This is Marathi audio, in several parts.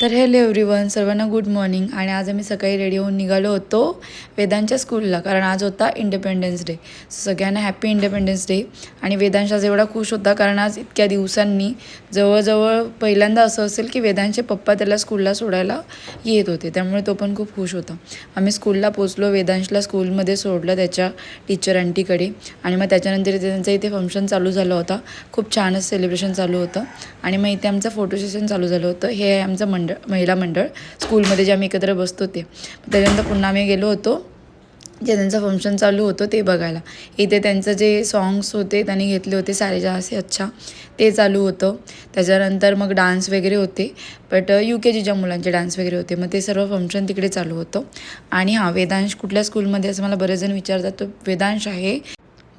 तर हेलो एव्हरीवन, सर्वांना गुड मॉर्निंग. आणि आज आम्ही सकाळी रेडी होऊन निघालो होतो वेदांच्या स्कूलला, कारण आज होता इंडिपेंडन्स डे. सगळ्यांना हॅपी इंडिपेंडन्स डे. आणि वेदांश आज एवढा खुश होता कारण आज इतक्या दिवसांनी जवळजवळ पहिल्यांदा असं असेल की वेदांचे पप्पा त्याला स्कूलला सोडायला येत होते, त्यामुळे तो पण खूप खुश होता. आम्ही स्कूलला पोचलो, वेदांशला स्कूलमध्ये सोडलं त्याच्या टीचर आंटीकडे. आणि मग त्याच्यानंतर त्यांचं इथे फंक्शन चालू झालं होता. खूप छानच सेलिब्रेशन चालू होतं. आणि मग इथे आमचं फोटो सेशन चालू झालं होतं. हे आहे आमचं महिला मंडळ स्कूलमध्ये जे आम्ही एकत्र बसतो ते. त्याच्यानंतर पुन्हा आम्ही गेलो होतो जे त्यांचं फंक्शन चालू होतं ते बघायला. इथे त्यांचं जे सॉंग्स होते त्यांनी घेतले होते सारे जहाँ से अच्छा, ते चालू होतं. त्याच्यानंतर मग डान्स वगैरे होते, बट UKGच्या मुलांचे डान्स वगैरे होते. मग ते सर्व फंक्शन तिकडे चालू होतं. आणि हां, वेदांश कुठल्या स्कूलमध्ये असं मला बरेच जण विचारतात, तर वेदांश आहे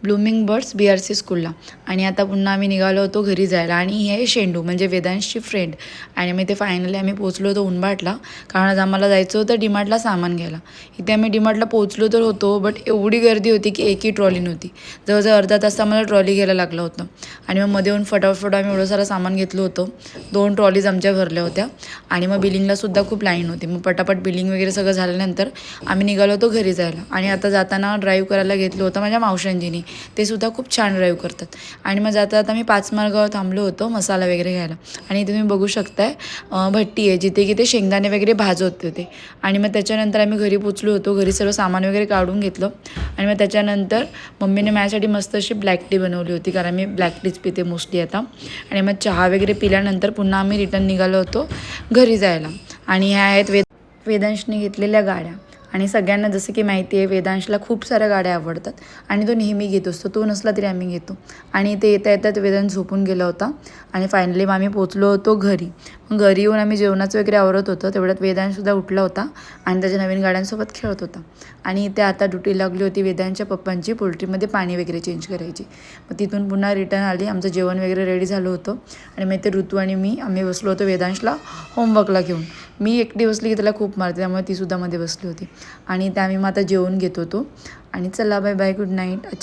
ब्लूमिंग बर्ड्स BRC स्कूलला. आणि आता पुन्हा आम्ही निघालो होतो घरी जायला. आणि हे शेंडू म्हणजे वेदांशची फ्रेंड. आणि मग ते फायनली आम्ही पोचलो होतो उंबाटला, कारण आज आम्हाला जायचं होतं डीमार्टला सामान घ्यायला. इथे आम्ही डीमार्टला पोचलो तर होतो, बट एवढी गर्दी होती की एकही ट्रॉली नव्हती. जवळजवळ अर्धा तास आम्हाला ट्रॉली घ्यायला लागलं होतं. आणि मग मध्ये येऊन फटाफट आम्ही एवढं सारं सामान घेतलं होतं. 2 ट्रॉलीज आमच्या भरल्या होत्या. आणि मग बिलिंगलासुद्धा खूप लाईन होती. मग पटापट बिलिंग वगैरे सगळं झाल्यानंतर आम्ही निघालो होतो घरी जायला. आणि आता जाताना ड्राईव्ह करायला घेतलं होतं माझ्या मावशांजीनी. ते सुद्धा खूप छान ड्राईव्ह करतात. आणि मग जाता आता मी 5 मार्गावर थांबलो होतो मसाला वगैरे घ्यायला. आणि तुम्ही बघू शकताय भट्टी आहे जिथे की ते शेंगदाणे वगैरे भाजत होते. आणि मग त्याच्यानंतर आम्ही घरी पोचलो होतो. घरी सर्व सामान वगैरे काढून घेतलं. आणि मग त्याच्यानंतर मम्मीने माझ्यासाठी मस्त अशी ब्लॅक टी बनवली होती, कारण मी ब्लॅक टीच पिते मोस्टली आता. आणि मग चहा वगैरे पिल्यानंतर पुन्हा आम्ही रिटर्न निघालो होतो घरी जायला. आणि ह्या आहेत वेदांशने घेतलेल्या गाड्या. आणि सगळ्यांना जसं की माहिती आहे वेदांशला खूप साऱ्या गाड्या आवडतात आणि तो नेहमी घेत असतो. तो नसला तरी आम्ही घेतो. आणि ते येता येतात वेदांश झोपून गेला होता. आणि फायनली मग आम्ही पोचलो होतो घरी. मग घरी येऊन आम्ही जेवणाचं वगैरे आवरत होतो, तेवढ्यात वेदांशसुद्धा उठला होता आणि त्याच्या नवीन गाड्यांसोबत खेळत होता. आणि इथे आता ड्युटी लागली होती वेदांशच्या पप्पांची पोल्ट्रीमध्ये पाणी वगैरे चेंज करायची. मग तिथून पुन्हा रिटर्न आली, आमचं जेवण वगैरे रेडी झालं होतं. आणि मग इथे ऋतू आणि मी आम्ही बसलो होतो वेदांशला होमवर्कला घेऊन. मी एकटी बसली की त्याला खूप मारते, त्यामुळे तीसुद्धा मध्ये बसली होती. आणि त्या आम्ही मग आता जेवून घेत होतो. आणि चला बाय बाय, गुड नाईट.